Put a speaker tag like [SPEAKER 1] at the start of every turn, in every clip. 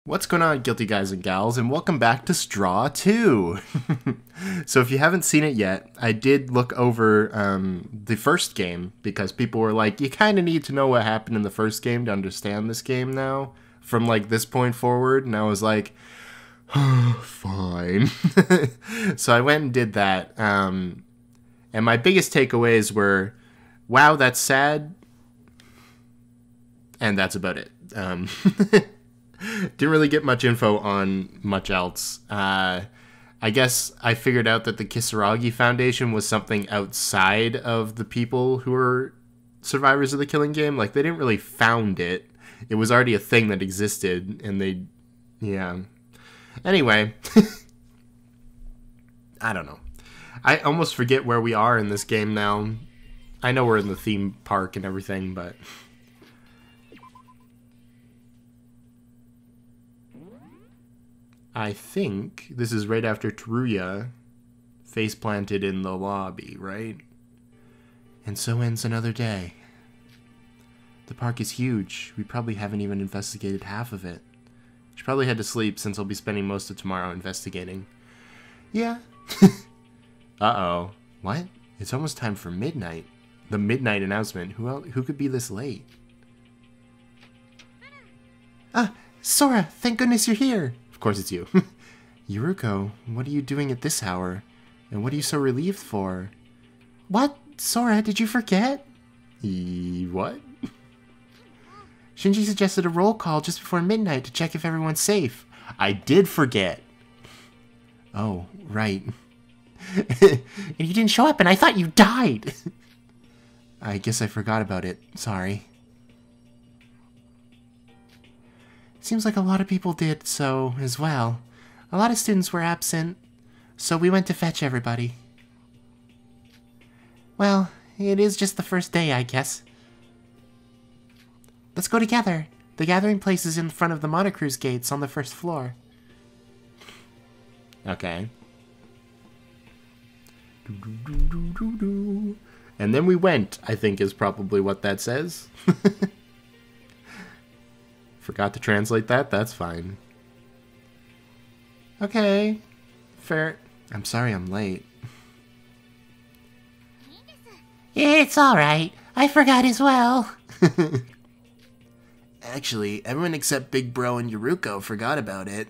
[SPEAKER 1] What's going on, guilty guys and gals, and welcome back to Straw 2! So if you haven't seen it yet, I did look over the first game, because people were like, you kind of need to know what happened in the first game to understand this game now, from like this point forward, and I was like, fine. So I went and did that, and my biggest takeaways were, wow, that's sad, and that's about it. Didn't really get much info on much else. I guess I figured out that the Kisaragi Foundation was something outside of the people who were survivors of the Killing Game. Like, they didn't really found it. It was already a thing that existed, and they... yeah. Anyway. I don't know. I almost forget where we are in this game now. I know we're in the theme park and everything, but... I think this is right after Teruya face planted in the lobby, right? And so ends another day. The park is huge. We probably haven't even investigated half of it. Should probably head to sleep since I'll be spending most of tomorrow investigating. Yeah. Uh-oh. What? It's almost time for midnight. The midnight announcement. Who could be this late? Ah, Sora, thank goodness you're here. Of course it's you. Yuruko, what are you doing at this hour? And what are you so relieved for? What? Sora, did you forget? What? Shinji suggested a roll call just before midnight to check if everyone's safe. I did forget. Oh, right. And you didn't show up and I thought you died. I guess I forgot about it. Sorry. Seems like a lot of people did so as well. A lot of students were absent, so we went to fetch everybody. Well, it is just the first day, I guess. Let's go together. The gathering place is in front of the Monocruise gates on the first floor. Okay. And then we went, I think is probably what that says. Forgot to translate that? That's fine. Okay. Fair. I'm sorry I'm late. It's alright. I forgot as well. Actually, everyone except Big Bro and Yuruko forgot about it.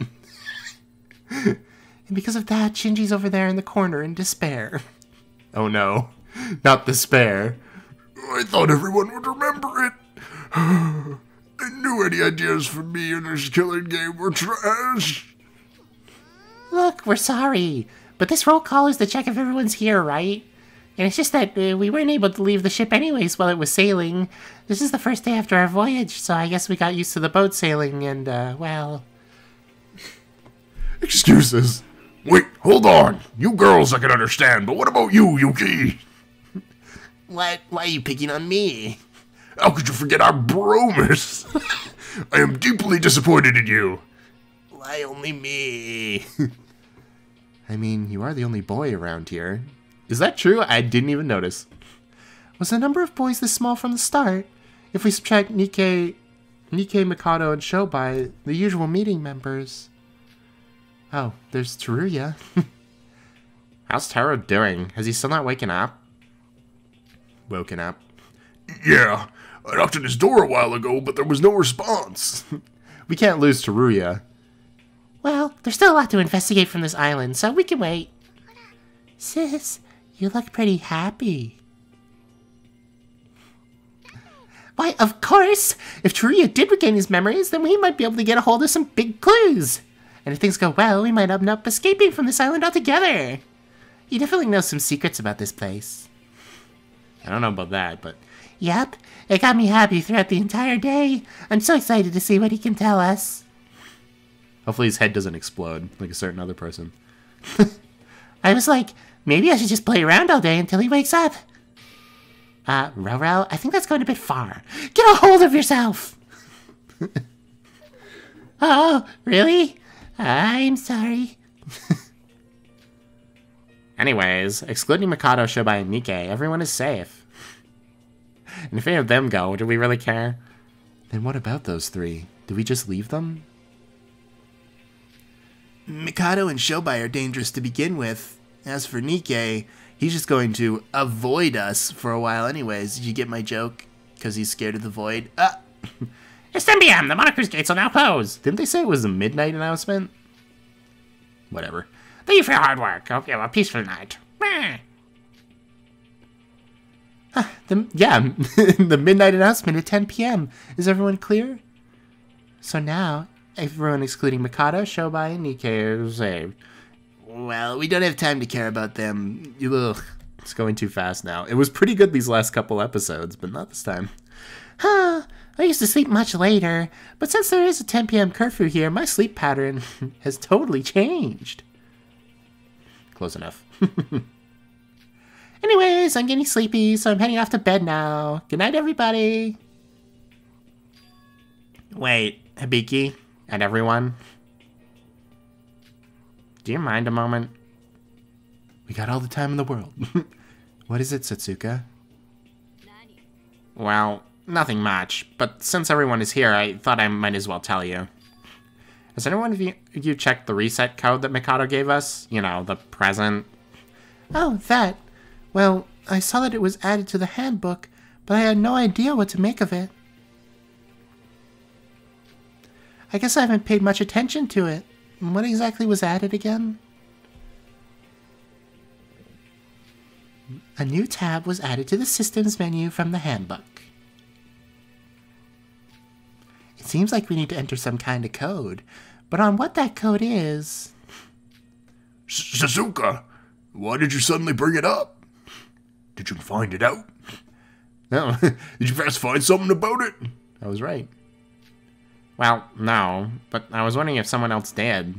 [SPEAKER 1] And because of that, Shinji's over there in the corner in despair. Oh no. Not despair. I thought everyone would remember it. I knew any ideas from me in this Killing Game were trash. Look, we're sorry, but this roll call is to check if everyone's here, right? And it's just that we weren't able to leave the ship anyways while it was sailing. This is the first day after our voyage, so I guess we got used to the boat sailing and, well... Excuses. Wait, hold on. You girls I can understand, but what about you, Yuki? What? Why are you picking on me? How could you forget our bromas? I am deeply disappointed in you. Why only me? I mean, you are the only boy around here. Is that true? I didn't even notice. Was the number of boys this small from the start? If we subtract Nikkei, Mikado, and Shobai, the usual meeting members. Oh, there's Teruya. How's Taro doing? Has he still not woken up? Woken up. Yeah. I knocked on his door a while ago, but there was no response. We can't lose Teruya. Well, there's still a lot to investigate from this island, so we can wait. Sis, you look pretty happy. Why, of course! If Teruya did regain his memories, then we might be able to get a hold of some big clues. And if things go well, we might end up escaping from this island altogether. He definitely knows some secrets about this place. I don't know about that, but... Yep, it got me happy throughout the entire day. I'm so excited to see what he can tell us. Hopefully his head doesn't explode, like a certain other person. I was like, maybe I should just play around all day until he wakes up. Roro, I think that's going a bit far. Get a hold of yourself! Oh, really? I'm sorry. Anyways, excluding Mikado, Shobai, and Nikkei, everyone is safe. And if any of them go, do we really care? Then what about those three? Do we just leave them?
[SPEAKER 2] Mikado and Shobai are dangerous to begin with. As for Nikkei, he's just going to avoid us for a while anyways. Did you get my joke? Because he's scared of the void.
[SPEAKER 3] It's 10 p.m. The Monarch's gates are now closed.
[SPEAKER 2] Didn't they say it was a midnight announcement? Whatever.
[SPEAKER 3] Thank you for your hard work. Hope you have a peaceful night.
[SPEAKER 2] The midnight announcement at 10 p.m. Is everyone clear? So now, everyone excluding Mikado, Shobai, and Nikkei are saved. Well, we don't have time to care about them. Ugh.
[SPEAKER 1] It's going too fast now. It was pretty good these last couple episodes, but not this time.
[SPEAKER 2] I used to sleep much later, but since there is a 10 p.m. curfew here, my sleep pattern has totally changed.
[SPEAKER 1] Close enough.
[SPEAKER 2] Anyways, I'm getting sleepy, so I'm heading off to bed now. Good night, everybody.
[SPEAKER 1] Wait, Hibiki and everyone. Do you mind a moment?
[SPEAKER 2] We got all the time in the world. What is it, Satsuka?
[SPEAKER 1] Well, nothing much, but since everyone is here, I thought I might as well tell you. Has anyone of you checked the reset code that Mikado gave us? You know, the present.
[SPEAKER 2] Oh, that. Well, I saw that it was added to the handbook, but I had no idea what to make of it. I guess I haven't paid much attention to it. What exactly was added again? A new tab was added to the systems menu from the handbook. It seems like we need to enter some kind of code, but on what that code is...
[SPEAKER 1] Suzuka, why did you suddenly bring it up? Did you find it out?
[SPEAKER 2] No.
[SPEAKER 1] Did you first find something about it?
[SPEAKER 2] I was right.
[SPEAKER 1] Well, no, but I was wondering if someone else did.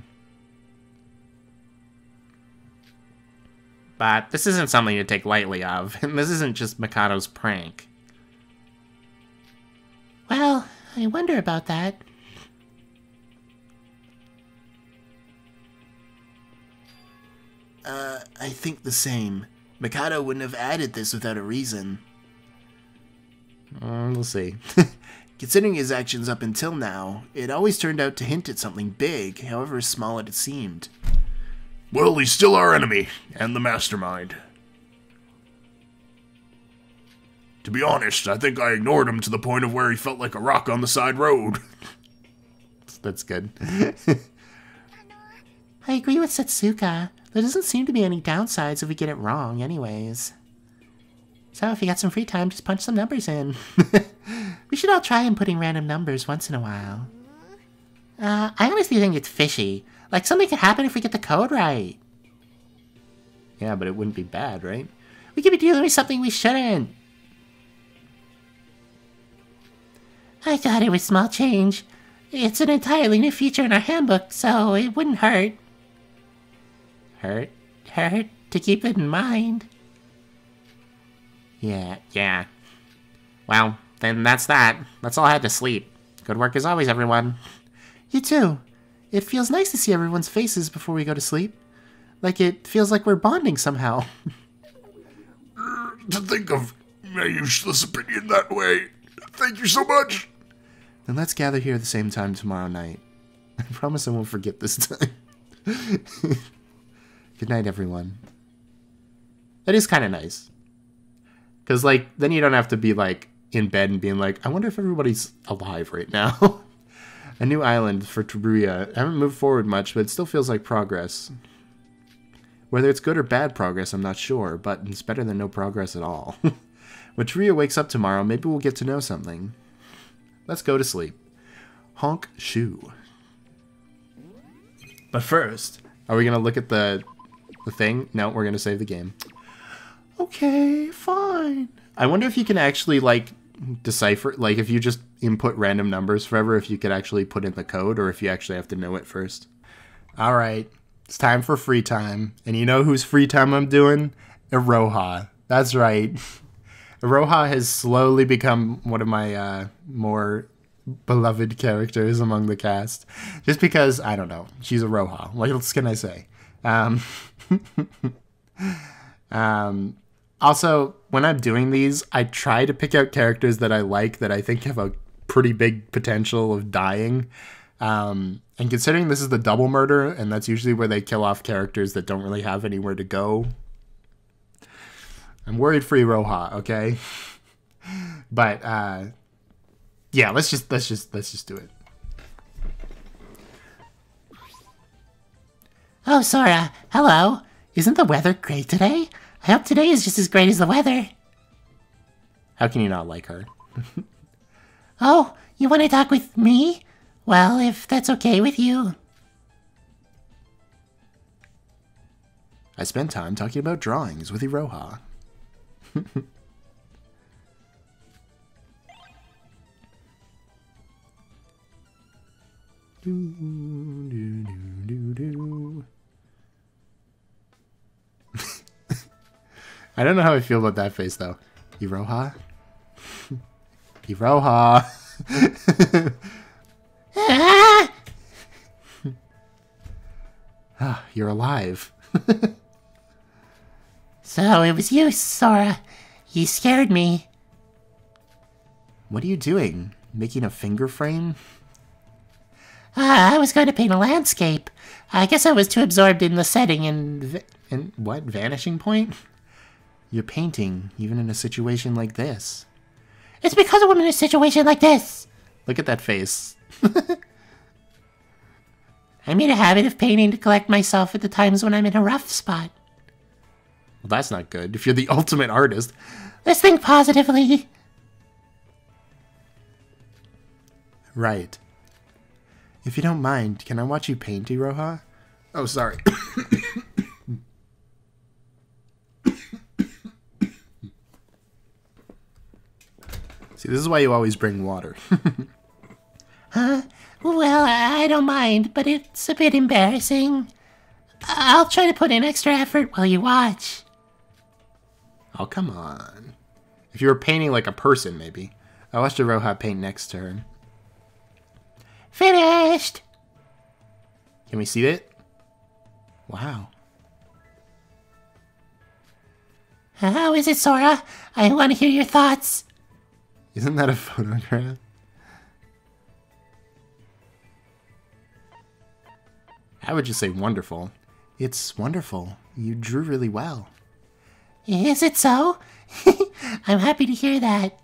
[SPEAKER 1] But this isn't something to take lightly of, and this isn't just Mikado's prank.
[SPEAKER 2] Well, I wonder about that. I think the same. Mikado wouldn't have added this without a reason.
[SPEAKER 1] We'll see.
[SPEAKER 2] Considering his actions up until now, it always turned out to hint at something big, however small it seemed.
[SPEAKER 1] Well, he's still our enemy, and the mastermind. To be honest, I think I ignored him to the point of where he felt like a rock on the side road.
[SPEAKER 2] That's good. I agree with Satsuka. There doesn't seem to be any downsides if we get it wrong anyways. So if you got some free time, just punch some numbers in. We should all try inputting random numbers once in a while. I honestly think it's fishy. Like, something could happen if we get the code right.
[SPEAKER 1] Yeah, but it wouldn't be bad, right?
[SPEAKER 2] We could be dealing with something we shouldn't. I thought it was small change. It's an entirely new feature in our handbook, so it wouldn't hurt.
[SPEAKER 1] Hurt?
[SPEAKER 2] Hurt to keep it in mind.
[SPEAKER 1] Yeah. Well, then that's that. That's all I had to sleep. Good work as always, everyone.
[SPEAKER 2] You too. It feels nice to see everyone's faces before we go to sleep. Like it feels like we're bonding somehow.
[SPEAKER 1] To think of my useless opinion that way. Thank you so much.
[SPEAKER 2] Then let's gather here at the same time tomorrow night. I promise I won't forget this time. Good night, everyone.
[SPEAKER 1] That is kind of nice. Because, like, then you don't have to be, like, in bed and being like, I wonder if everybody's alive right now. A new island for Taruya. I haven't moved forward much, but it still feels like progress. Whether it's good or bad progress, I'm not sure, but it's better than no progress at all. When Taruya wakes up tomorrow, maybe we'll get to know something. Let's go to sleep. Honk shoe. But first, are we going to look at the thing? No, we're going to save the game. Okay, fine. I wonder if you can actually, like, decipher, like, if you just input random numbers forever, if you could actually put in the code, or if you actually have to know it first. Alright, it's time for free time. And you know whose free time I'm doing? Iroha. That's right. Iroha has slowly become one of my more beloved characters among the cast. Just because, I don't know, she's Iroha. What else can I say? Also, when I'm doing these, I try to pick out characters that I like, that I think have a pretty big potential of dying.
[SPEAKER 4] And considering this is the double murder, and that's usually where they kill off characters that don't really have anywhere to go, I'm worried for Iroha, okay? But yeah, let's just do it.
[SPEAKER 2] Oh, Sora, hello. Isn't the weather great today? I hope today is just as great as the weather.
[SPEAKER 4] How can you not like her?
[SPEAKER 2] Oh, you want to talk with me? Well, if that's okay with you.
[SPEAKER 4] I spent time talking about drawings with Iroha. I don't know how I feel about that face, though. Iroha? Iroha! Ah, you're alive.
[SPEAKER 2] So it was you, Sora. You scared me.
[SPEAKER 4] What are you doing? Making a finger frame?
[SPEAKER 2] I was going to paint a landscape. I guess I was too absorbed in the setting and...
[SPEAKER 4] And what? Vanishing point? You're painting, even in a situation like this.
[SPEAKER 2] It's because I'm in a situation like this.
[SPEAKER 4] Look at that face.
[SPEAKER 2] I made a habit of painting to collect myself at the times when I'm in a rough spot.
[SPEAKER 4] Well, that's not good. If you're the ultimate artist.
[SPEAKER 2] Let's think positively.
[SPEAKER 4] Right. If you don't mind, can I watch you paint, Iroha? Oh, sorry. See, this is why you always bring water.
[SPEAKER 2] Huh? Well, I don't mind, but it's a bit embarrassing. I'll try to put in extra effort while you watch.
[SPEAKER 4] Oh, come on. If you were painting like a person, maybe. I watched Iroha paint next to her.
[SPEAKER 2] Finished!
[SPEAKER 4] Can we see it? Wow.
[SPEAKER 2] How is it, Sora? I want to hear your thoughts.
[SPEAKER 4] Isn't that a photograph? I would just say wonderful. It's wonderful. You drew really well.
[SPEAKER 2] Is it so? I'm happy to hear that.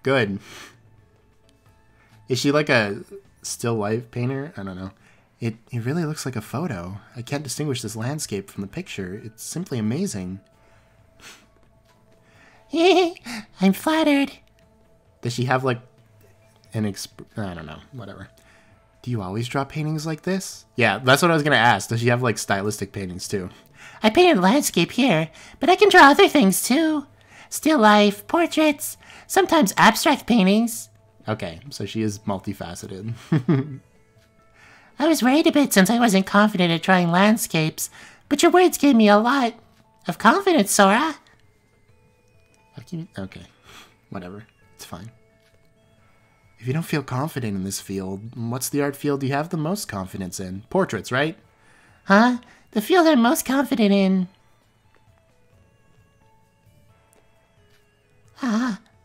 [SPEAKER 4] Good. Is she like a still life painter? I don't know. It really looks like a photo. I can't distinguish this landscape from the picture. It's simply amazing.
[SPEAKER 2] I'm flattered.
[SPEAKER 4] Does she have like an I don't know. Whatever. Do you always draw paintings like this? Yeah, that's what I was going to ask. Does she have like stylistic paintings too?
[SPEAKER 2] I painted landscape here, but I can draw other things too. Still life, portraits, sometimes abstract paintings.
[SPEAKER 4] Okay, so she is multifaceted.
[SPEAKER 2] I was worried a bit since I wasn't confident at drawing landscapes, but your words gave me a lot of confidence, Sora.
[SPEAKER 4] Okay, whatever. It's fine. If you don't feel confident in this field, what's the art field you have the most confidence in? Portraits, right?
[SPEAKER 2] Huh? The field I'm most confident in.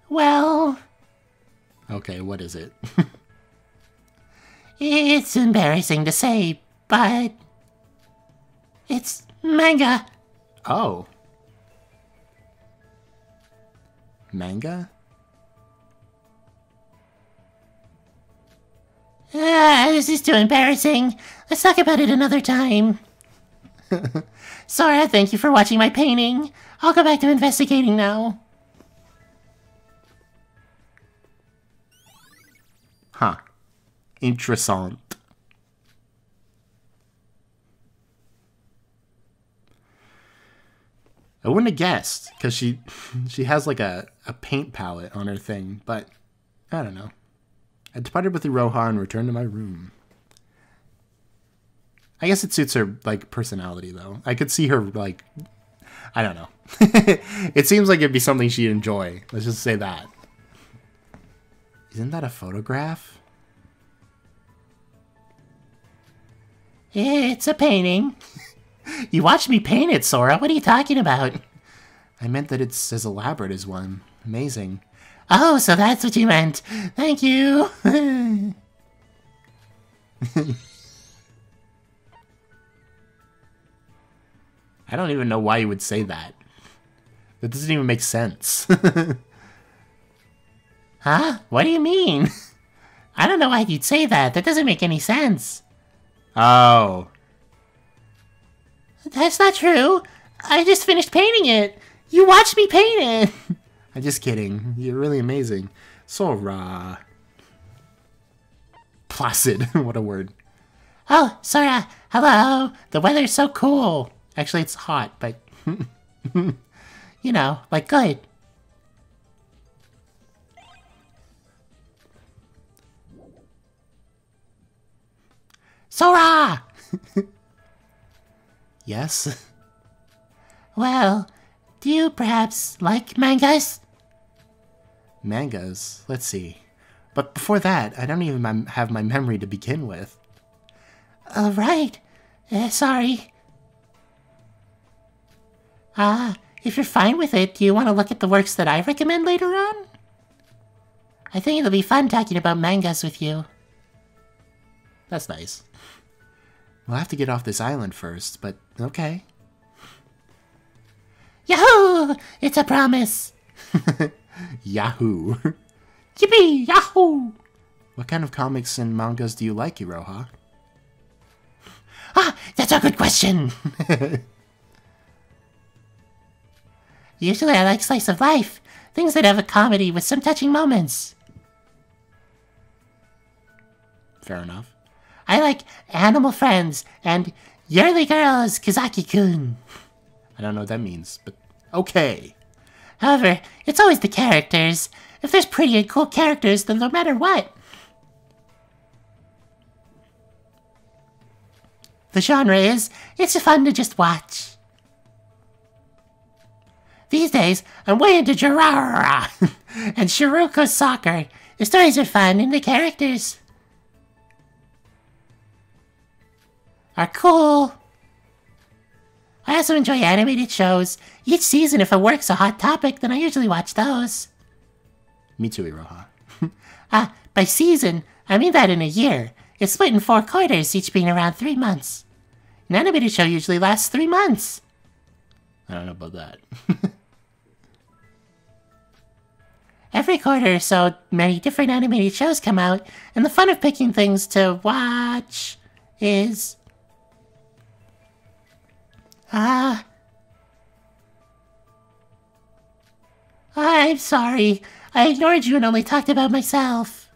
[SPEAKER 2] Well...
[SPEAKER 4] Okay, what is it?
[SPEAKER 2] It's embarrassing to say, but... It's manga.
[SPEAKER 4] Oh. Manga?
[SPEAKER 2] This is too embarrassing. Let's talk about it another time. Sora, thank you for watching my painting. I'll go back to investigating now.
[SPEAKER 4] Huh. Interessant. I wouldn't have guessed, because she has like a paint palette on her thing, but I don't know. I departed with Iroha and returned to my room. I guess it suits her, like, personality, though. I could see her, like, I don't know. It seems like it'd be something she'd enjoy. Let's just say that. Isn't that a photograph?
[SPEAKER 2] It's a painting. You watched me paint it, Sora. What are you talking about?
[SPEAKER 4] I meant that it's as elaborate as one. Amazing.
[SPEAKER 2] Oh, so that's what you meant. Thank you.
[SPEAKER 4] I don't even know why you would say that. That doesn't even make sense.
[SPEAKER 2] Huh? What do you mean? I don't know why you'd say that. That doesn't make any sense.
[SPEAKER 4] Oh.
[SPEAKER 2] That's not true. I just finished painting it. You watched me paint it.
[SPEAKER 4] I'm just kidding. You're really amazing. Sora. Placid. What a word.
[SPEAKER 2] Oh, Sora. Hello. The weather's so cool. Actually, it's hot, but... you know, like good. Sora!
[SPEAKER 4] Yes?
[SPEAKER 2] Well, do you perhaps like mangas?
[SPEAKER 4] Mangas? Let's see. But before that, I don't even have my memory to begin with.
[SPEAKER 2] Oh, right. Sorry. If you're fine with it, do you want to look at the works that I recommend later on? I think it'll be fun talking about mangas with you.
[SPEAKER 4] That's nice. We'll have to get off this island first, but okay.
[SPEAKER 2] Yahoo! It's a promise.
[SPEAKER 4] Yahoo!
[SPEAKER 2] Yippee! Yahoo!
[SPEAKER 4] What kind of comics and mangas do you like, Iroha?
[SPEAKER 2] That's a good question. Usually I like slice of life. Things that have a comedy with some touching moments.
[SPEAKER 4] Fair enough.
[SPEAKER 2] I like Animal Friends and Yearly Girls, Kazaki-kun.
[SPEAKER 4] I don't know what that means, but okay.
[SPEAKER 2] However, it's always the characters. If there's pretty and cool characters, then no matter what. The genre is, it's fun to just watch. These days, I'm way into Jiraiya and Shiruko's soccer. The stories are fun and the characters are cool. I also enjoy animated shows. Each season, if a work's a hot topic, then I usually watch those.
[SPEAKER 4] Me too, Iroha.
[SPEAKER 2] By season, I mean that in a year. It's split in 4 quarters, each being around 3 months. An animated show usually lasts 3 months.
[SPEAKER 4] I don't know about that.
[SPEAKER 2] Every quarter or so, many different animated shows come out, and the fun of picking things to watch is... I'm sorry. I ignored you and only talked about myself.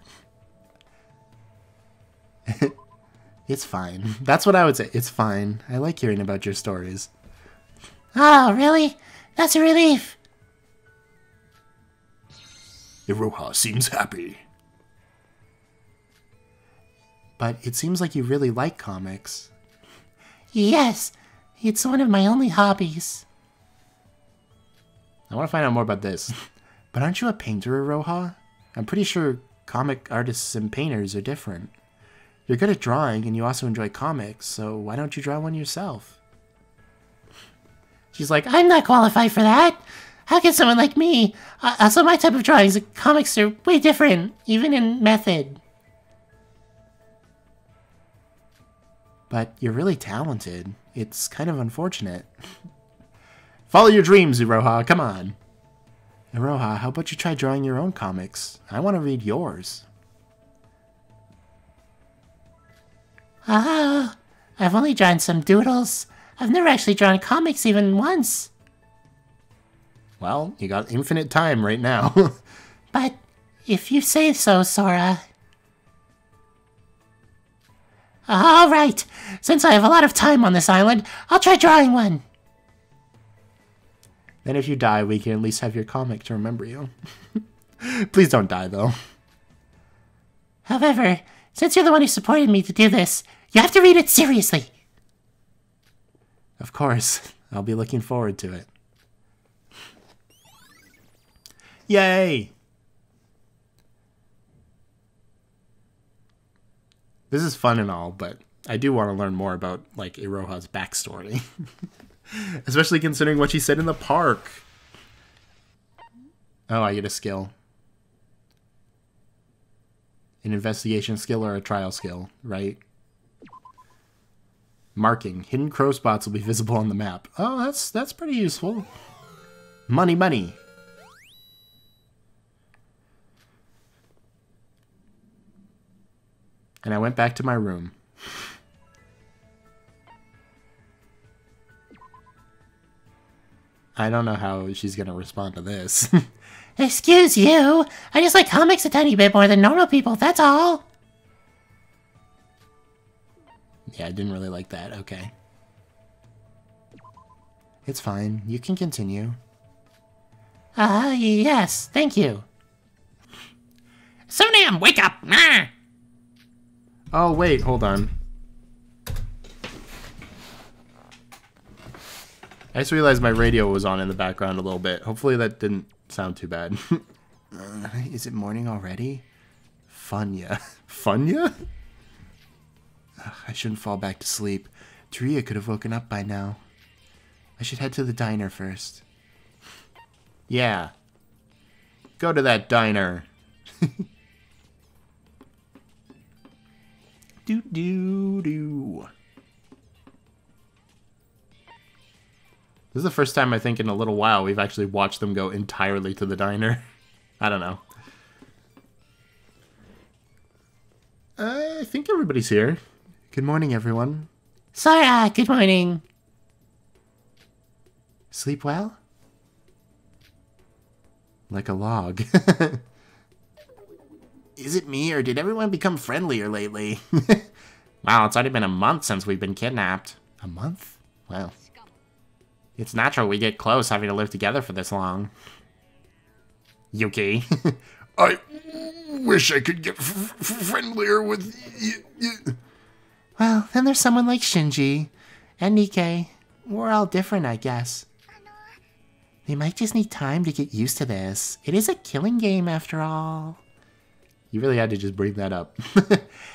[SPEAKER 4] It's fine. That's what I would say. It's fine. I like hearing about your stories.
[SPEAKER 2] Oh, really? That's a relief.
[SPEAKER 1] Iroha seems happy.
[SPEAKER 4] But it seems like you really like comics.
[SPEAKER 2] Yes, it's one of my only hobbies.
[SPEAKER 4] I want to find out more about this. But aren't you a painter, Iroha? I'm pretty sure comic artists and painters are different. You're good at drawing, and you also enjoy comics, so why don't you draw one yourself?
[SPEAKER 2] She's like, I'm not qualified for that. How can someone like me? Also, my type of drawings and comics are way different, even in method.
[SPEAKER 4] But you're really talented. It's kind of unfortunate. Follow your dreams, Iroha. Come on. Iroha, how about you try drawing your own comics? I want to read yours.
[SPEAKER 2] I've only drawn some doodles. I've never actually drawn comics even once.
[SPEAKER 4] Well, you got infinite time right now.
[SPEAKER 2] But if you say so, Sora. All right. Since I have a lot of time on this island, I'll try drawing one.
[SPEAKER 4] Then if you die, we can at least have your comic to remember you. Please don't die, though.
[SPEAKER 2] However, since you're the one who supported me to do this, you have to read it seriously.
[SPEAKER 4] Of course. I'll be looking forward to it. Yay! This is fun and all, but I do want to learn more about, like, Iroha's backstory. Especially considering what she said in the park. Oh, I get a skill. An investigation skill or a trial skill, right? Marking. Hidden crow spots will be visible on the map. Oh, that's pretty useful. Money, money. And I went back to my room. I don't know how she's gonna respond to this.
[SPEAKER 2] Excuse you, I just like comics a tiny bit more than normal people, that's all.
[SPEAKER 4] Yeah, I didn't really like that. Okay. It's fine. You can continue.
[SPEAKER 2] Yes, thank you.
[SPEAKER 3] Sunam, wake up! Ah!
[SPEAKER 4] Oh, wait, hold on. I just realized my radio was on in the background a little bit. Hopefully that didn't sound too bad. Is it morning already? Funya. Funya? I shouldn't fall back to sleep. Taria could have woken up by now. I should head to the diner first. Yeah. Go to that diner. Do. This is the first time I think in a little while we've actually watched them go entirely to the diner. I don't know. I think everybody's here. Good morning, everyone.
[SPEAKER 2] Sora, good morning.
[SPEAKER 4] Sleep well? Like a log.
[SPEAKER 1] Is it me, or did everyone become friendlier lately?
[SPEAKER 3] Wow, it's already been a month since we've been kidnapped.
[SPEAKER 4] A month? Wow.
[SPEAKER 3] It's natural we get close having to live together for this long. Yuki.
[SPEAKER 1] I wish I could get friendlier with you.
[SPEAKER 2] Well, then there's someone like Shinji and Nikkei. We're all different, I guess. They might just need time to get used to this. It is a killing game, after all.
[SPEAKER 4] You really had to just bring that up.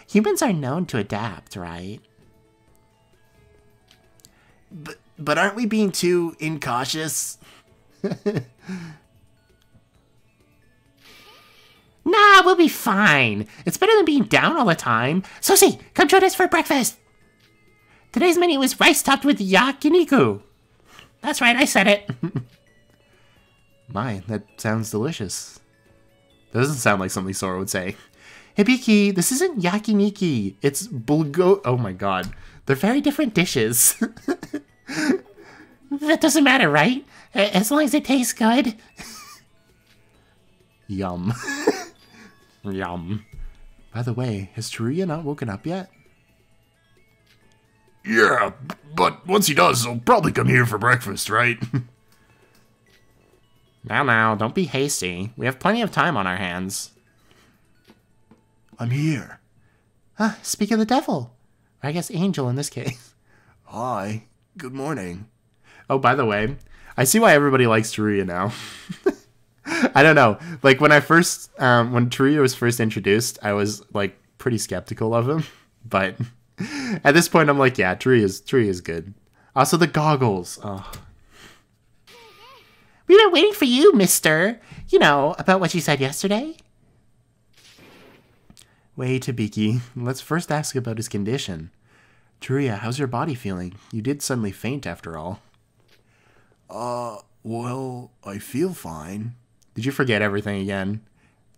[SPEAKER 2] Humans are known to adapt, right?
[SPEAKER 1] But aren't we being too incautious?
[SPEAKER 2] Nah, we'll be fine. It's better than being down all the time. Susie, come join us for breakfast. Today's menu is rice topped with yakiniku. That's right, I said it.
[SPEAKER 4] My, that sounds delicious. That doesn't sound like something Sora would say. Hibiki, this isn't yakiniki. It's bulgo. Oh my god. They're very different dishes.
[SPEAKER 2] That doesn't matter, right? As long as it tastes good.
[SPEAKER 4] Yum.
[SPEAKER 3] Yum.
[SPEAKER 4] By the way, has Taruya not woken up yet?
[SPEAKER 1] Yeah, but once he does, he'll probably come here for breakfast, right?
[SPEAKER 3] Now, don't be hasty. We have plenty of time on our hands.
[SPEAKER 1] I'm here.
[SPEAKER 2] Speak of the devil. Or I guess angel in this case.
[SPEAKER 1] Hi. Good morning.
[SPEAKER 4] Oh, by the way, I see why everybody likes Taruya now. I don't know. Like, when I first, when Taruya was first introduced, I was, like, pretty skeptical of him. But at this point, I'm like, yeah, Taruya's good. Also, the goggles. Oh.
[SPEAKER 2] We've been waiting for you, mister. You know, about what you said yesterday.
[SPEAKER 4] Wait, Hibiki. Let's first ask about his condition. Taruya, how's your body feeling? You did suddenly faint, after all.
[SPEAKER 1] Well, I feel fine.
[SPEAKER 4] Did you forget everything again?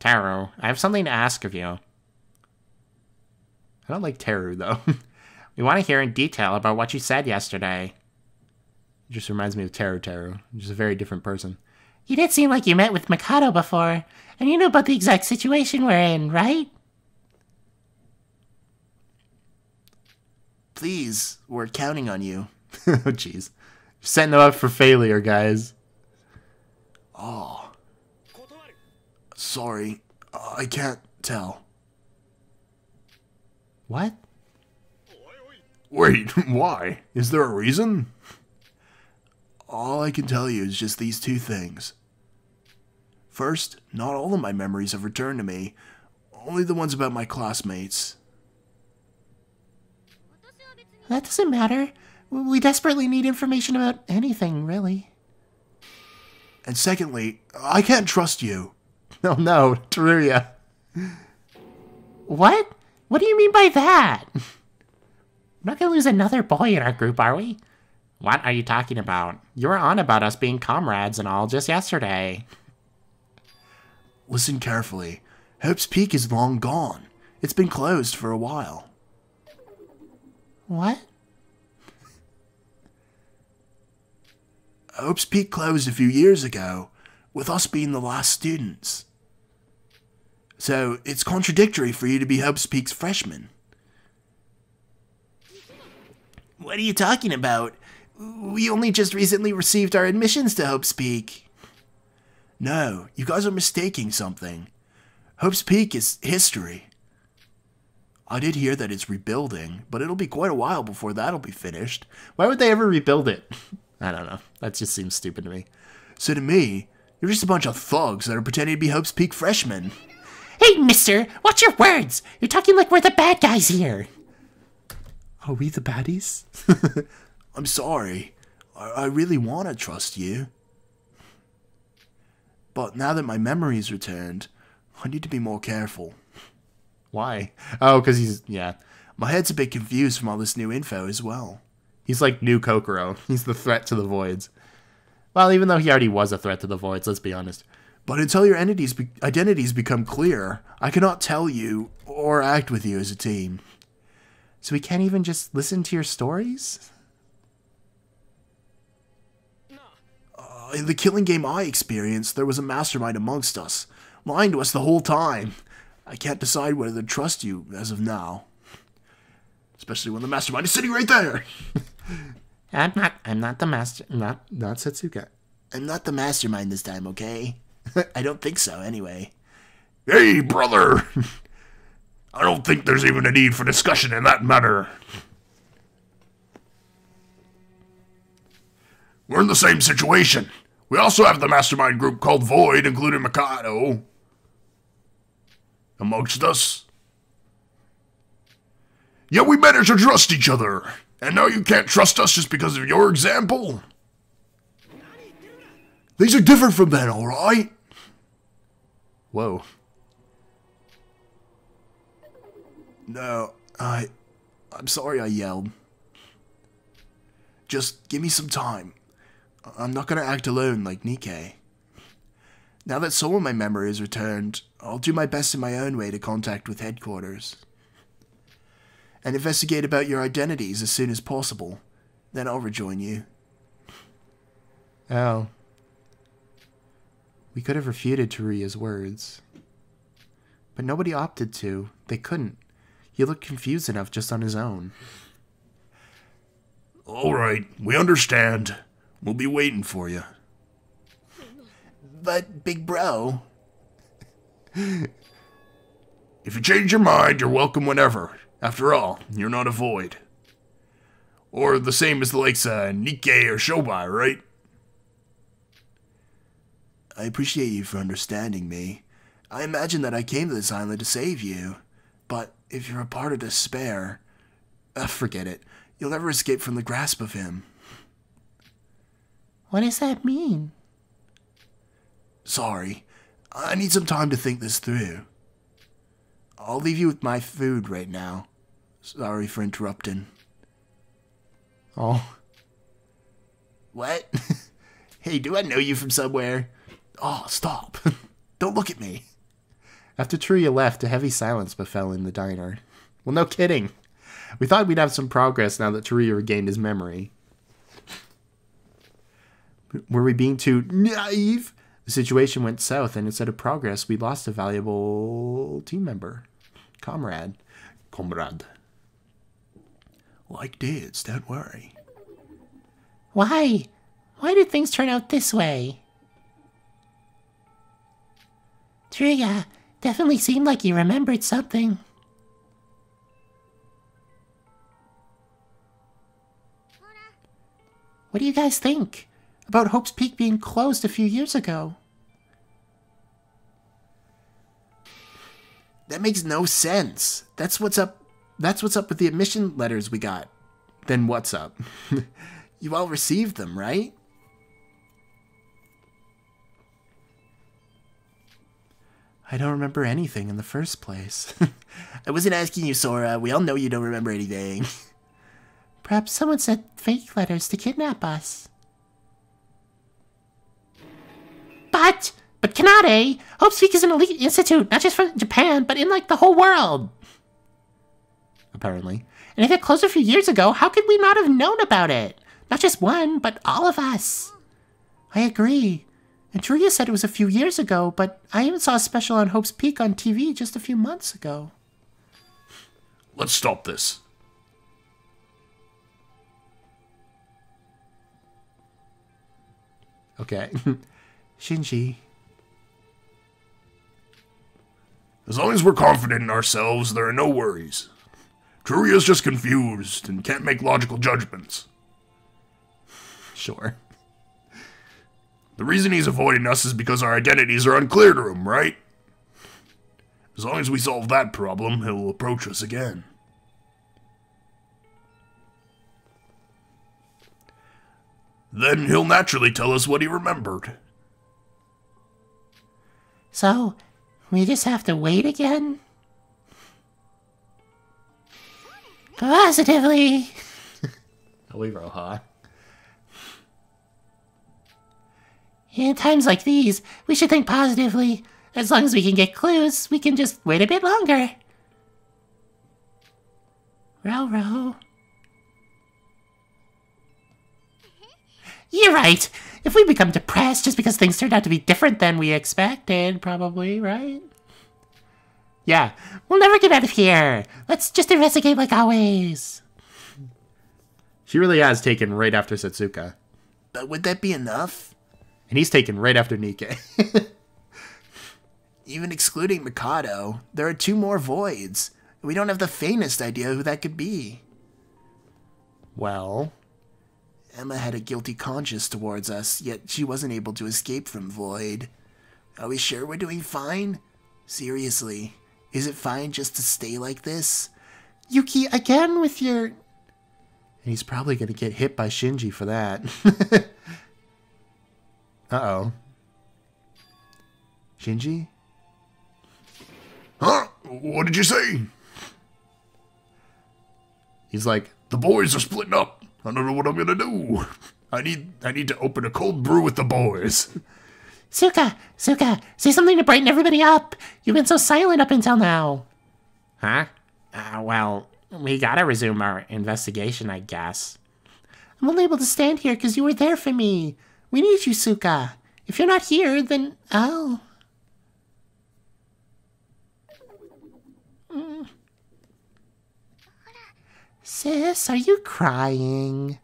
[SPEAKER 3] Taru, I have something to ask of you.
[SPEAKER 4] I don't like Taru, though.
[SPEAKER 3] We want to hear in detail about what you said yesterday.
[SPEAKER 4] It just reminds me of Taru. Just a very different person.
[SPEAKER 2] You did seem like you met with Mikado before, and you knew about the exact situation we're in, right?
[SPEAKER 1] Please, we're counting on you.
[SPEAKER 4] Oh, jeez. Setting them up for failure, guys.
[SPEAKER 1] Oh. Sorry, I can't tell.
[SPEAKER 4] What?
[SPEAKER 1] Wait, why? Is there a reason? All I can tell you is just these two things. First, not all of my memories have returned to me, only the ones about my classmates.
[SPEAKER 2] That doesn't matter. We desperately need information about anything, really.
[SPEAKER 1] And secondly, I can't trust you.
[SPEAKER 4] Oh no, Taruya.
[SPEAKER 2] What? What do you mean by that? We're not gonna lose another boy in our group, are we? What are you talking about? You were on about us being comrades and all just yesterday.
[SPEAKER 1] Listen carefully. Hope's Peak is long gone. It's been closed for a while.
[SPEAKER 2] What?
[SPEAKER 1] Hope's Peak closed a few years ago, with us being the last students. So, it's contradictory for you to be Hope's Peak's freshman. What are you talking about? We only just recently received our admissions to Hope's Peak. No, you guys are mistaking something. Hope's Peak is history. I did hear that it's rebuilding, but it'll be quite a while before that'll be finished.
[SPEAKER 4] Why would they ever rebuild it? I don't know. That just seems stupid to me.
[SPEAKER 1] So to me, you're just a bunch of thugs that are pretending to be Hope's Peak freshmen.
[SPEAKER 2] Hey, mister, watch your words! You're talking like we're the bad guys here.
[SPEAKER 4] Are we the baddies?
[SPEAKER 1] I'm sorry. I really want to trust you. But now that my memory's returned, I need to be more careful.
[SPEAKER 4] Why? Oh, because he's, yeah.
[SPEAKER 1] My head's a bit confused from all this new info as well.
[SPEAKER 4] He's like new Kokoro. He's the threat to the voids. Well, even though he already was a threat to the voids, let's be honest.
[SPEAKER 1] But until your identities become clear, I cannot tell you or act with you as a team.
[SPEAKER 4] So we can't even just listen to your stories?
[SPEAKER 1] In the killing game I experienced, there was a mastermind amongst us, lying to us the whole time. I can't decide whether to trust you as of now. Especially when the mastermind is sitting right there.
[SPEAKER 2] I'm not the master,
[SPEAKER 4] Not Setsuka.
[SPEAKER 1] I'm not the mastermind this time, okay? I don't think so, anyway. Hey, brother! I don't think there's even a need for discussion in that matter. We're in the same situation. We also have the mastermind group called Void, including Mikado, amongst us. Yet we manage to trust each other. And now you can't trust us just because of your example? These are different from that, alright?
[SPEAKER 4] Whoa.
[SPEAKER 1] No, I'm sorry I yelled. Just give me some time. I'm not gonna act alone like Nikkei. Now that some of my memory is returned, I'll do my best in my own way to contact with headquarters. And investigate about your identities as soon as possible. Then I'll rejoin you.
[SPEAKER 4] Oh. We could have refuted Teruya's words. But nobody opted to. They couldn't. He looked confused enough just on his own.
[SPEAKER 1] Alright, we understand. We'll be waiting for you. But, big bro... If you change your mind, you're welcome whenever. After all, you're not a void. Or the same as the likes of Nikkei or Shobai, right? I appreciate you for understanding me. I imagine that I came to this island to save you. But if you're a part of despair, forget it. You'll never escape from the grasp of him.
[SPEAKER 2] What does that mean?
[SPEAKER 1] Sorry. I need some time to think this through. I'll leave you with my food right now. Sorry for interrupting.
[SPEAKER 4] Oh.
[SPEAKER 1] What? Hey, do I know you from somewhere? Oh, stop. Don't look at me.
[SPEAKER 4] After Teruya left, a heavy silence befell in the diner. Well, no kidding. We thought we'd have some progress now that Teruya regained his memory. Were we being too naive? The situation went south, and instead of progress, we lost a valuable team member. Comrade.
[SPEAKER 1] Like dudes, don't worry.
[SPEAKER 2] Why? Why did things turn out this way? Teruya, definitely seemed like you remembered something. What do you guys think about Hope's Peak being closed a few years ago?
[SPEAKER 1] That makes no sense. That's what's up with the admission letters we got.
[SPEAKER 4] Then what's up?
[SPEAKER 1] You all received them, right?
[SPEAKER 4] I don't remember anything in the first place.
[SPEAKER 2] I wasn't asking you, Sora. We all know you don't remember anything.
[SPEAKER 5] Perhaps someone sent fake letters to kidnap us. But Kanade, Hope's Peak is an elite institute, not just for Japan, but in, like, the whole world.
[SPEAKER 4] Apparently.
[SPEAKER 5] And if it closed a few years ago, how could we not have known about it? Not just one, but all of us.
[SPEAKER 2] I agree. And Teruya said it was a few years ago, but I even saw a special on Hope's Peak on TV just a few months ago.
[SPEAKER 1] Let's stop this.
[SPEAKER 4] Okay. Shinji.
[SPEAKER 1] As long as we're confident in ourselves, there are no worries. Teruya's just confused and can't make logical judgments.
[SPEAKER 4] Sure.
[SPEAKER 1] The reason he's avoiding us is because our identities are unclear to him, right? As long as we solve that problem, he'll approach us again. Then he'll naturally tell us what he remembered.
[SPEAKER 5] So, we just have to wait again? Positively.
[SPEAKER 4] Iroha.
[SPEAKER 5] In times like these, we should think positively. As long as we can get clues, we can just wait a bit longer. Row. You're right. If we become depressed just because things turned out to be different than we expected, probably, right?
[SPEAKER 4] Yeah.
[SPEAKER 5] We'll never get out of here. Let's just investigate like always.
[SPEAKER 4] She really has taken right after Setsuka.
[SPEAKER 2] But would that be enough?
[SPEAKER 4] And he's taken right after Nikke.
[SPEAKER 2] Even excluding Mikado, there are 2 more voids. We don't have the faintest idea who that could be.
[SPEAKER 4] Well...
[SPEAKER 2] Emma had a guilty conscience towards us, yet she wasn't able to escape from Void. Are we sure we're doing fine? Seriously, is it fine just to stay like this?
[SPEAKER 5] Yuki, again with your...
[SPEAKER 4] And he's probably going to get hit by Shinji for that. Uh-oh. Shinji?
[SPEAKER 1] Huh? What did you say?
[SPEAKER 4] He's like,
[SPEAKER 1] the boys are splitting up. I don't know what I'm gonna do. I need to open a cold brew with the boys.
[SPEAKER 5] Suka, say something to brighten everybody up. You've been so silent up until now.
[SPEAKER 3] Huh? Well, we gotta resume our investigation, I guess.
[SPEAKER 5] I'm only able to stand here because you were there for me. We need you, Suka. If you're not here, then I'll... Sis, are you crying?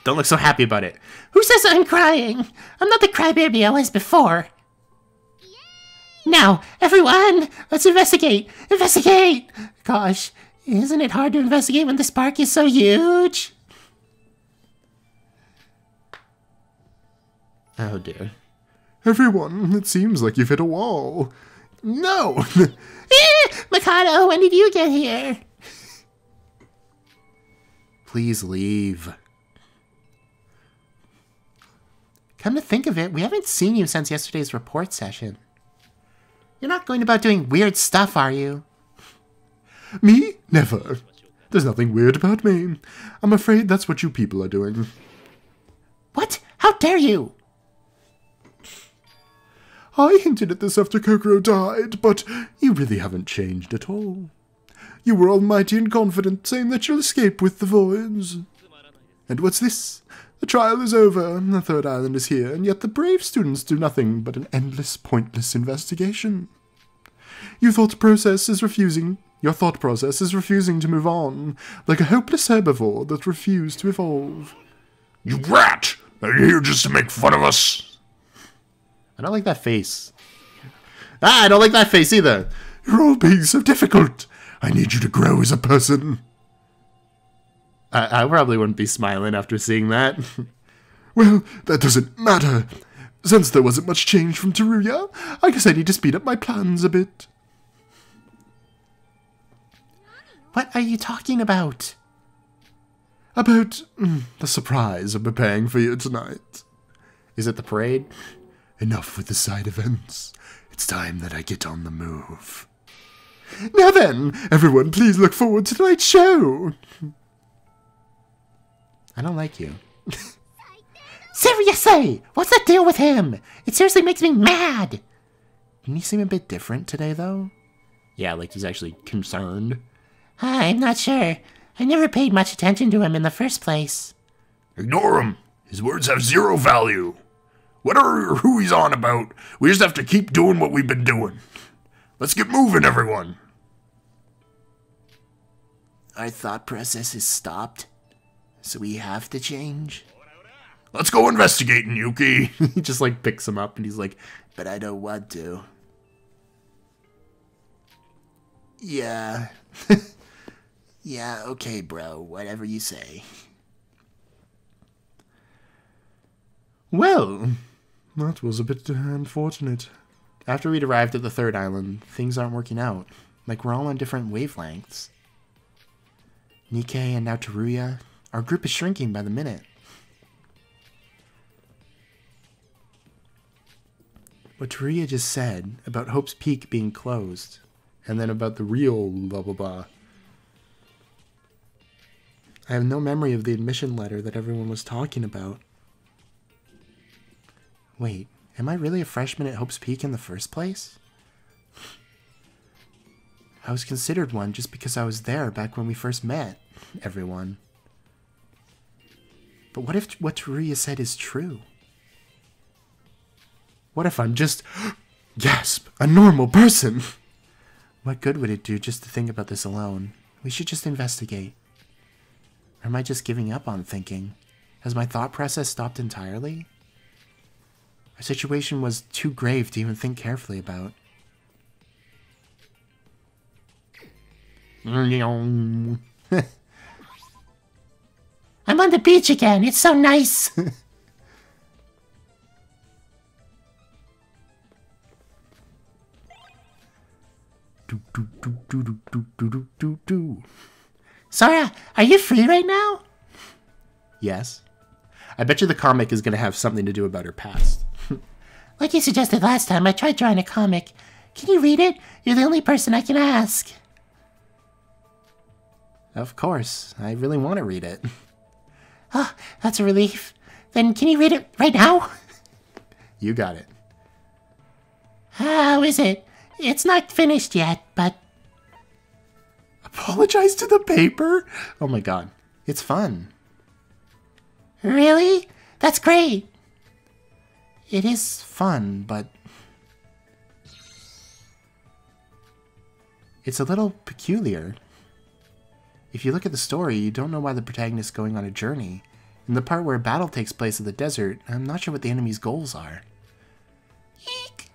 [SPEAKER 4] don't look so happy about it.
[SPEAKER 5] Who says I'm crying? I'm not the crybaby I was before. Now, everyone, let's investigate! Investigate! Gosh, isn't it hard to investigate when the spark is so huge?
[SPEAKER 4] Oh dear.
[SPEAKER 1] Everyone, it seems like you've hit a wall. No!
[SPEAKER 5] Mikado, when did you get here?
[SPEAKER 4] Please leave.
[SPEAKER 2] Come to think of it, we haven't seen you since yesterday's report session. You're not going about doing weird stuff, are you?
[SPEAKER 1] Me? Never. There's nothing weird about me. I'm afraid that's what you people are doing.
[SPEAKER 2] What? How dare you?
[SPEAKER 1] I hinted at this after Kokoro died, but you really haven't changed at all. You were almighty and confident, saying that you'll escape with the voids. And what's this? The trial is over, the third island is here, and yet the brave students do nothing but an endless, pointless investigation. Your thought process is refusing to move on, like a hopeless herbivore that refused to evolve. You rat! Are you here just to make fun of us?
[SPEAKER 4] I don't like that face. I don't like that face either.
[SPEAKER 1] You're all being so difficult. I need you to grow as a person.
[SPEAKER 4] I probably wouldn't be smiling after seeing that.
[SPEAKER 1] Well, that doesn't matter. Since there wasn't much change from Teruya, I guess I need to speed up my plans a bit.
[SPEAKER 2] What are you talking about?
[SPEAKER 1] About the surprise I'm preparing for you tonight.
[SPEAKER 4] Is it the parade?
[SPEAKER 1] enough with the side events. It's time that I get on the move.
[SPEAKER 4] Now then, everyone, please look forward to tonight's show. I don't like you.
[SPEAKER 5] Seriously! What's the deal with him? It seriously makes me mad!
[SPEAKER 4] Didn't he seem a bit different today, though? Yeah, like he's actually concerned.
[SPEAKER 5] I'm not sure. I never paid much attention to him in the first place.
[SPEAKER 1] Ignore him. His words have zero value. Whatever or who he's on about, we just have to keep doing what we've been doing. Let's get moving, everyone.
[SPEAKER 4] Our thought process is stopped, so we have to change.
[SPEAKER 1] Let's go investigating, Yuki.
[SPEAKER 4] He just like picks him up and he's like, but I don't want to. Yeah. Yeah, okay, bro. Whatever you say. Well, that was a bit unfortunate. After we'd arrived at the third island, things aren't working out. Like, we're all on different wavelengths. Nikkei and now Teruya, our group is shrinking by the minute. What Teruya just said about Hope's Peak being closed, and then about the real blah blah blah. I have no memory of the admission letter that everyone was talking about. Wait, am I really a freshman at Hope's Peak in the first place? I was considered one just because I was there back when we first met everyone. But what if what Teruya said is true? What if I'm just, gasp, a normal person? What good would it do just to think about this alone? We should just investigate. Or am I just giving up on thinking? Has my thought process stopped entirely? Our situation was too grave to even think carefully about.
[SPEAKER 5] I'm on the beach again. It's so nice. Sora, are you free right now?
[SPEAKER 4] Yes. I bet you the comic is going to have something to do about her past.
[SPEAKER 5] Like you suggested last time, I tried drawing a comic. Can you read it? You're the only person I can ask.
[SPEAKER 4] Of course. I really want to read it.
[SPEAKER 5] Oh, that's a relief. Then can you read it right now?
[SPEAKER 4] You got it.
[SPEAKER 5] How is it? It's not finished yet, but...
[SPEAKER 4] Apologize to the paper? Oh my god. It's fun.
[SPEAKER 5] Really? That's great.
[SPEAKER 4] It is fun, but... it's a little peculiar. If you look at the story, you don't know why the protagonist is going on a journey. In the part where a battle takes place in the desert, I'm not sure what the enemy's goals are.
[SPEAKER 5] Eek.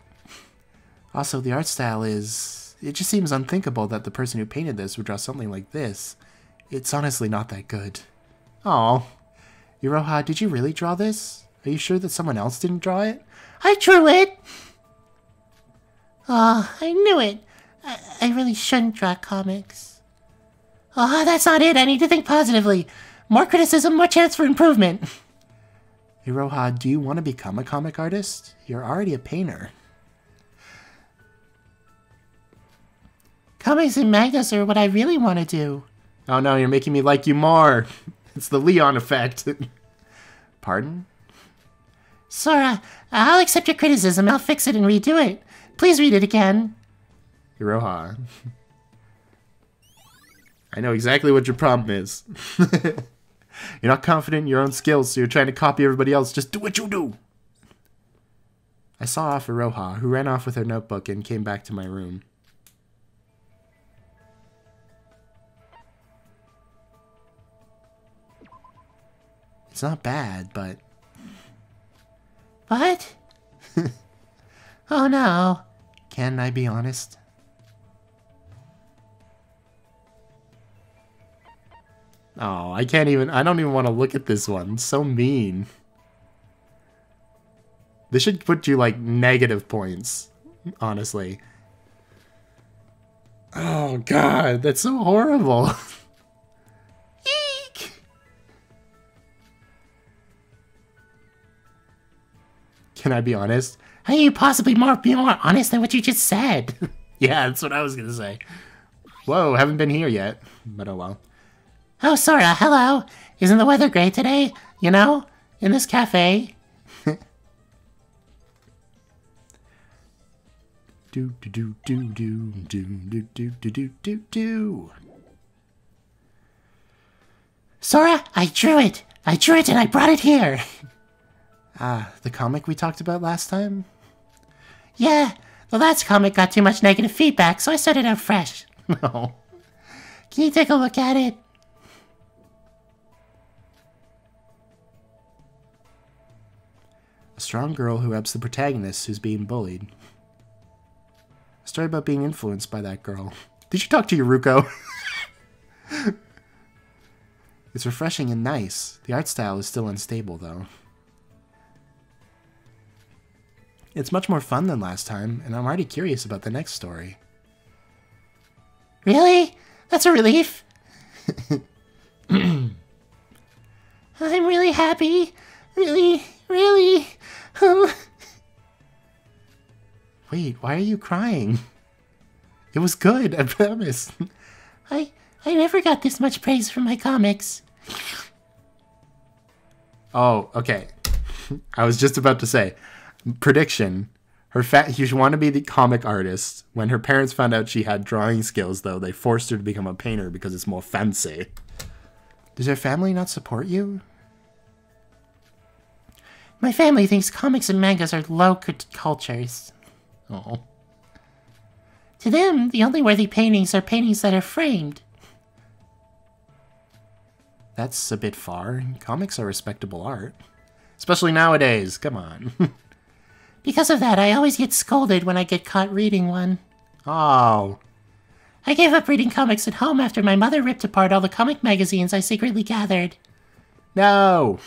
[SPEAKER 4] Also, the art style is... it just seems unthinkable that the person who painted this would draw something like this. It's honestly not that good. Aw. Iroha, did you really draw this? Are you sure that someone else didn't draw it?
[SPEAKER 5] I drew it! Oh, I knew it. I really shouldn't draw comics. Oh, that's not it. I need to think positively. More criticism, more chance for improvement.
[SPEAKER 4] Iroha, do you want to become a comic artist? You're already a painter.
[SPEAKER 5] Comics and mangas are what I really want to do.
[SPEAKER 4] Oh no, you're making me like you more. It's the Leon effect. Pardon?
[SPEAKER 5] Sora, I'll accept your criticism. I'll fix it and redo it. Please read it again.
[SPEAKER 4] Iroha. I know exactly what your problem is. You're not confident in your own skills, so you're trying to copy everybody else. Just do what you do. I saw off Iroha, who ran off with her notebook and came back to my room. It's not bad, but...
[SPEAKER 5] What? Oh no.
[SPEAKER 4] Can I be honest? Oh, I don't even want to look at this one. It's so mean. This should put you, like, negative points, honestly. Oh, God, that's so horrible. Eek! Can I be honest?
[SPEAKER 5] How are you possibly be more honest than what you just said?
[SPEAKER 4] Yeah, that's what I was gonna say. Whoa, haven't been here yet. But oh well.
[SPEAKER 5] Oh, Sora, hello. Isn't the weather great today? You know, in this cafe.
[SPEAKER 4] Do do do do do do do do do do do.
[SPEAKER 5] Sora, I drew it. I drew it and I brought it here.
[SPEAKER 4] Ah, the comic we talked about last time?
[SPEAKER 5] Yeah, the last comic got too much negative feedback, so I started out fresh.
[SPEAKER 4] No.
[SPEAKER 5] Can you take a look at it?
[SPEAKER 4] A strong girl who helps the protagonist who's being bullied. A story about being influenced by that girl. Did you talk to Yuruko? It's refreshing and nice. The art style is still unstable, though. It's much more fun than last time, and I'm already curious about the next story.
[SPEAKER 5] Really? That's a relief. I'm really happy. Really.
[SPEAKER 4] Wait, why are you crying? It was good, I promise.
[SPEAKER 5] I never got this much praise from my comics.
[SPEAKER 4] Oh, okay. I was just about to say. Prediction. She wanted to be the comic artist. When her parents found out she had drawing skills, though, they forced her to become a painter because it's more fancy. Does her family not support you?
[SPEAKER 5] My family thinks comics and mangas are low cultures.
[SPEAKER 4] Oh.
[SPEAKER 5] To them, the only worthy paintings are paintings that are framed.
[SPEAKER 4] That's a bit far. Comics are respectable art. Especially nowadays. Come on.
[SPEAKER 5] Because of that, I always get scolded when I get caught reading one.
[SPEAKER 4] Oh.
[SPEAKER 5] I gave up reading comics at home after my mother ripped apart all the comic magazines I secretly gathered.
[SPEAKER 4] No.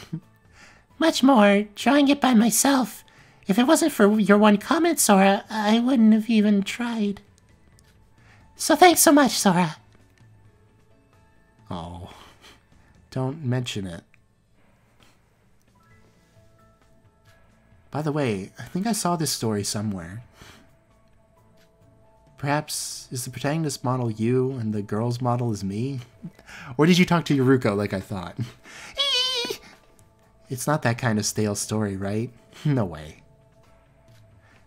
[SPEAKER 5] Much more, drawing it by myself. If it wasn't for your one comment, Sora, I wouldn't have even tried. So thanks so much, Sora.
[SPEAKER 4] Oh. Don't mention it. By the way, I think I saw this story somewhere. Perhaps, is the protagonist model you and the girl's model is me? Or did you talk to Yuruko like I thought? It's not that kind of stale story, right? No way.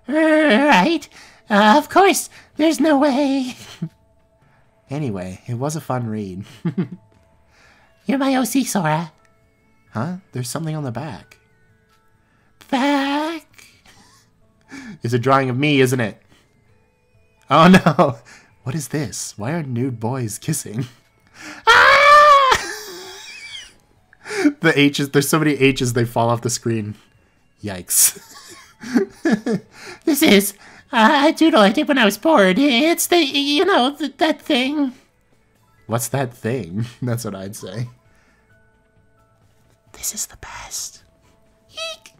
[SPEAKER 5] Right. Of course, there's no way.
[SPEAKER 4] Anyway, it was a fun read.
[SPEAKER 5] You're my OC, Sora.
[SPEAKER 4] Huh? There's something on the back.
[SPEAKER 5] Back.
[SPEAKER 4] It's a drawing of me, isn't it? Oh no! What is this? Why are nude boys kissing?
[SPEAKER 5] Ah!
[SPEAKER 4] The H's, there's so many H's they fall off the screen. Yikes.
[SPEAKER 5] This is a doodle I did when I was bored. It's the, you know, that thing.
[SPEAKER 4] What's that thing? That's what I'd say.
[SPEAKER 5] This is the best.
[SPEAKER 4] Eek!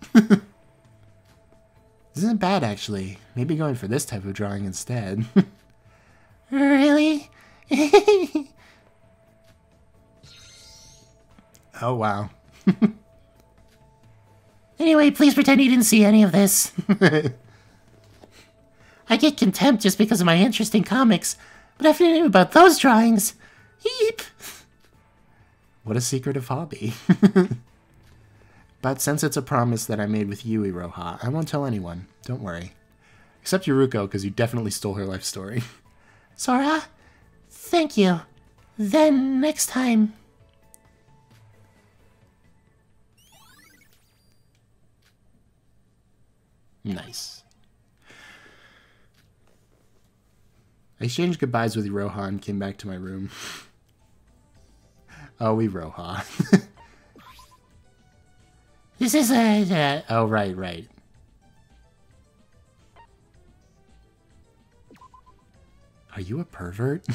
[SPEAKER 4] This isn't bad, actually. Maybe going for this type of drawing instead.
[SPEAKER 5] Really?
[SPEAKER 4] Oh, wow.
[SPEAKER 5] Anyway, please pretend you didn't see any of this. I get contempt just because of my interest in comics, but after I knew about those drawings, heep.
[SPEAKER 4] What a secretive hobby. But since it's a promise that I made with you, Iroha, I won't tell anyone. Don't worry. Except Yuruko, because you definitely stole her life story.
[SPEAKER 5] Sora, thank you. Then next time.
[SPEAKER 4] Nice. I exchanged goodbyes with Iroha and came back to my room. Oh, Iroha.
[SPEAKER 5] This is a...
[SPEAKER 4] Oh, right. Are you a pervert?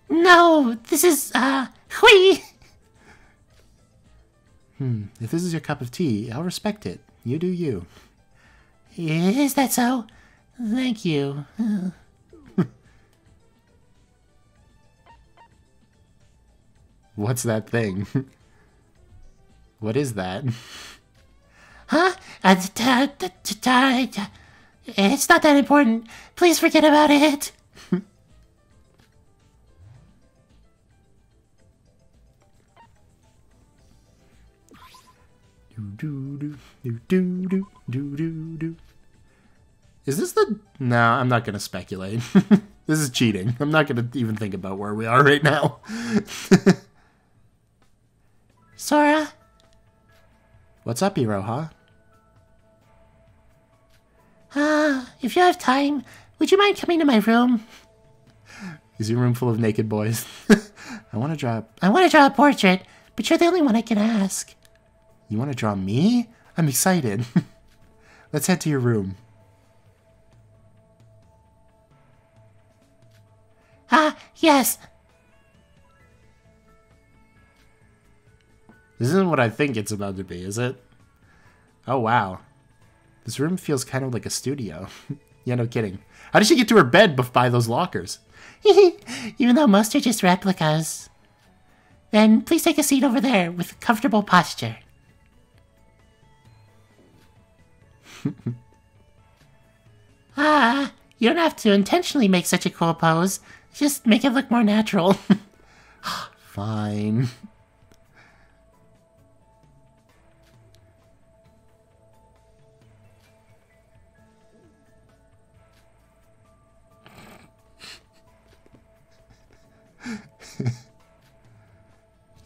[SPEAKER 5] No, this is, whee!
[SPEAKER 4] If this is your cup of tea, I'll respect it. You do you.
[SPEAKER 5] Is that so? Thank you.
[SPEAKER 4] What's that thing? What is that?
[SPEAKER 5] Huh? It's not that important. Please forget about it.
[SPEAKER 4] Is this the... No, I'm not going to speculate. This is cheating. I'm not going to even think about where we are right now.
[SPEAKER 5] Sora?
[SPEAKER 4] What's up, Iroha?
[SPEAKER 5] If you have time, would you mind coming to my room?
[SPEAKER 4] Is your room full of naked boys? I want to draw
[SPEAKER 5] a portrait, but you're the only one I can ask.
[SPEAKER 4] You want to draw me? I'm excited. Let's head to your room.
[SPEAKER 5] Yes.
[SPEAKER 4] This isn't what I think it's about to be, is it? Oh, wow. This room feels kind of like a studio. Yeah, no kidding. How did she get to her bed by those lockers?
[SPEAKER 5] Even though most are just replicas. Then please take a seat over there with comfortable posture. You don't have to intentionally make such a cool pose. Just make it look more natural.
[SPEAKER 4] Fine.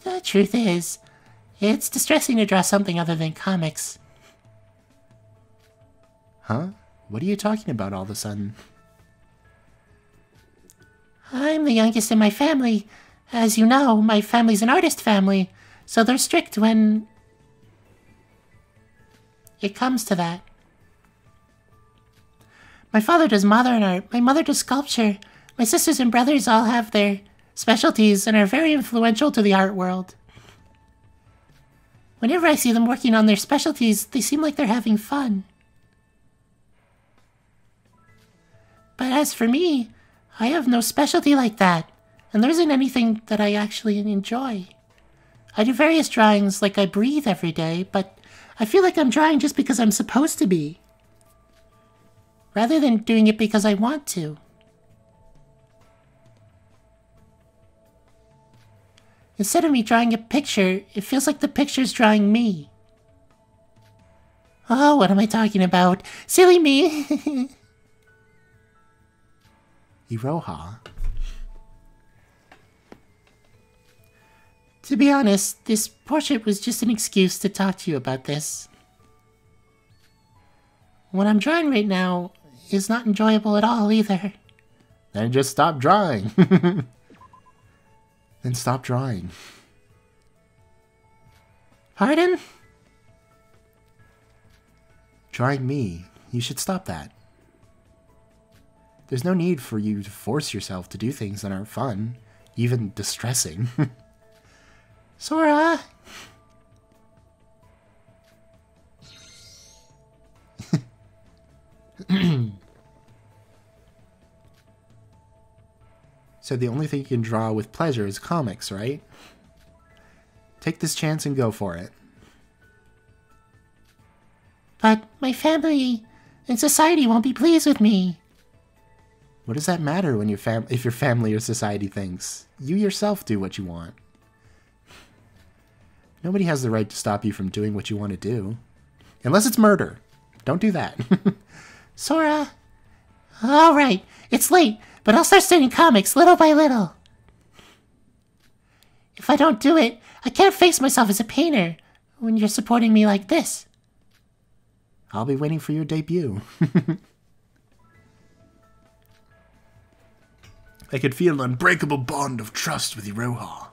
[SPEAKER 5] The truth is, it's distressing to draw something other than comics.
[SPEAKER 4] Huh? What are you talking about all of a sudden?
[SPEAKER 5] I'm the youngest in my family. As you know, my family's an artist family, so they're strict when it comes to that. My father does modern art, my mother does sculpture, my sisters and brothers all have their specialties and are very influential to the art world. Whenever I see them working on their specialties, they seem like they're having fun. But as for me, I have no specialty like that, and there isn't anything that I actually enjoy. I do various drawings like I breathe every day, but I feel like I'm drawing just because I'm supposed to be, rather than doing it because I want to. Instead of me drawing a picture, it feels like the picture's drawing me. Oh, what am I talking about? Silly me!
[SPEAKER 4] Iroha.
[SPEAKER 5] To be honest, this portrait was just an excuse to talk to you about this. What I'm drawing right now is not enjoyable at all either.
[SPEAKER 4] Then just stop drawing. Then stop drawing.
[SPEAKER 5] Pardon?
[SPEAKER 4] Drawing me. You should stop that. There's no need for you to force yourself to do things that aren't fun, even distressing.
[SPEAKER 5] Sora!
[SPEAKER 4] So the only thing you can draw with pleasure is comics, right? Take this chance and go for it.
[SPEAKER 5] But my family and society won't be pleased with me.
[SPEAKER 4] What does that matter when if your family or society thinks? You yourself do what you want. Nobody has the right to stop you from doing what you want to do. Unless it's murder. Don't do that.
[SPEAKER 5] Sora! Alright, it's late, but I'll start studying comics little by little. If I don't do it, I can't face myself as a painter when you're supporting me like this.
[SPEAKER 4] I'll be waiting for your debut. I could feel an unbreakable bond of trust with Iroha.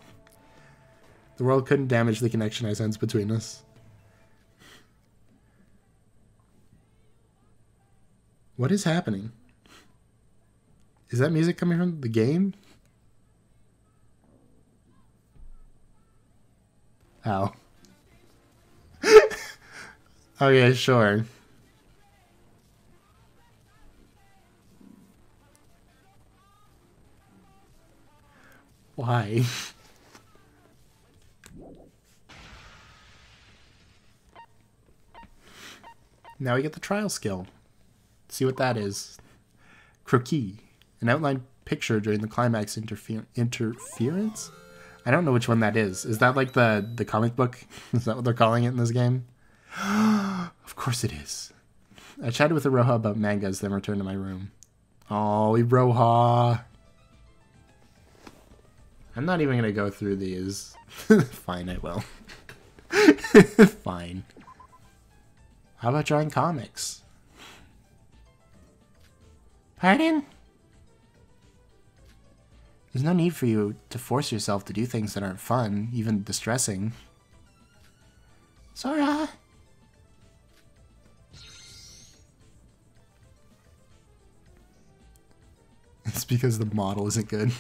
[SPEAKER 4] The world couldn't damage the connection I sense between us. What is happening? Is that music coming from the game? Ow. Okay, sure. Why? Now we get the trial skill. See what that is. Croquis. An outline picture during the climax interference? I don't know which one that is. Is that like the comic book? Is that what they're calling it in this game? Of course it is. I chatted with Iroha about mangas, then returned to my room. Oh, Iroha. I'm not even going to go through these. Fine, I will. Fine. How about drawing comics?
[SPEAKER 5] Pardon?
[SPEAKER 4] There's no need for you to force yourself to do things that aren't fun, even distressing.
[SPEAKER 5] Sora?
[SPEAKER 4] It's because the model isn't good.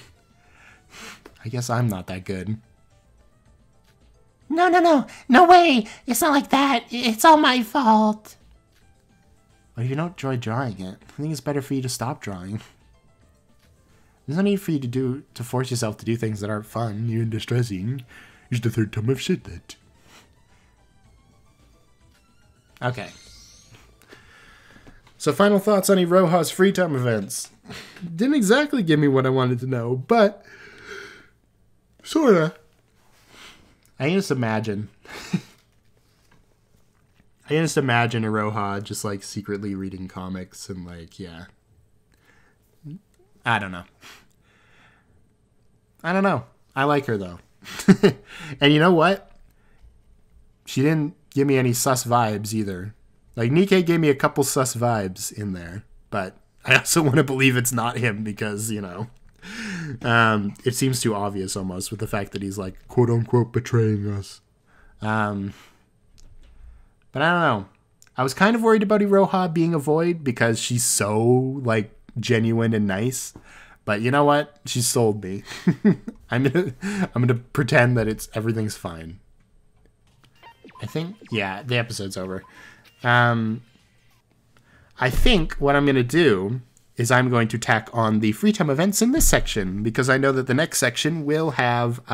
[SPEAKER 4] I guess I'm not that good.
[SPEAKER 5] No. No way. It's not like that. It's all my fault.
[SPEAKER 4] But if you don't enjoy drawing it, I think it's better for you to stop drawing. There's no need for you to force yourself to do things that aren't fun, even distressing. It's the third time I've said that. Okay. So final thoughts on Iroha's free time events. Didn't exactly give me what I wanted to know, but sorta. I can just imagine. I can just imagine Iroha just like secretly reading comics and like, yeah. I don't know. I like her though. And you know what? She didn't give me any sus vibes either. Like Nikkei gave me a couple sus vibes in there, but I also want to believe it's not him because, you know, it seems too obvious almost with the fact that he's like quote unquote betraying us. But I don't know. I was kind of worried about Iroha being a void because she's so like genuine and nice. But you know what? She sold me. I'm gonna pretend that everything's fine. I think, yeah, the episode's over. I think what I'm gonna do is I'm going to tack on the free time events in this section because I know that the next section will have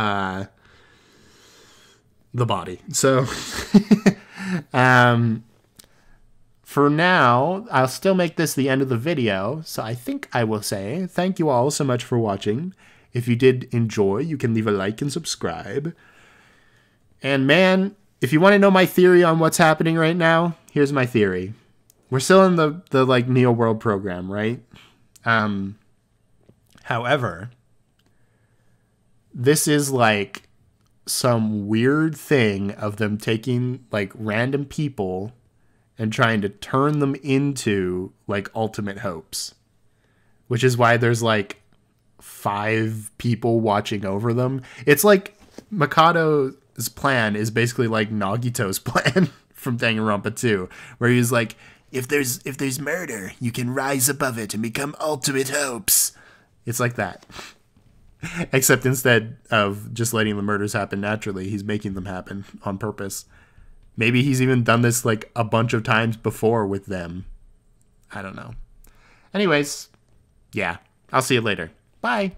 [SPEAKER 4] the body. So for now, I'll still make this the end of the video. So I think I will say thank you all so much for watching. If you did enjoy, you can leave a like and subscribe. And man, if you want to know my theory on what's happening right now, here's my theory. We're still in the like Neo World program, right? However, this is like some weird thing of them taking like random people and trying to turn them into like ultimate hopes, which is why there's like 5 people watching over them. It's like Mikado's plan is basically like Nagito's plan from Danganronpa 2, where he's like, if there's murder, you can rise above it and become ultimate hopes. It's like that. Except instead of just letting the murders happen naturally, he's making them happen on purpose. Maybe he's even done this like a bunch of times before with them. I don't know. Anyways, yeah, I'll see you later. Bye.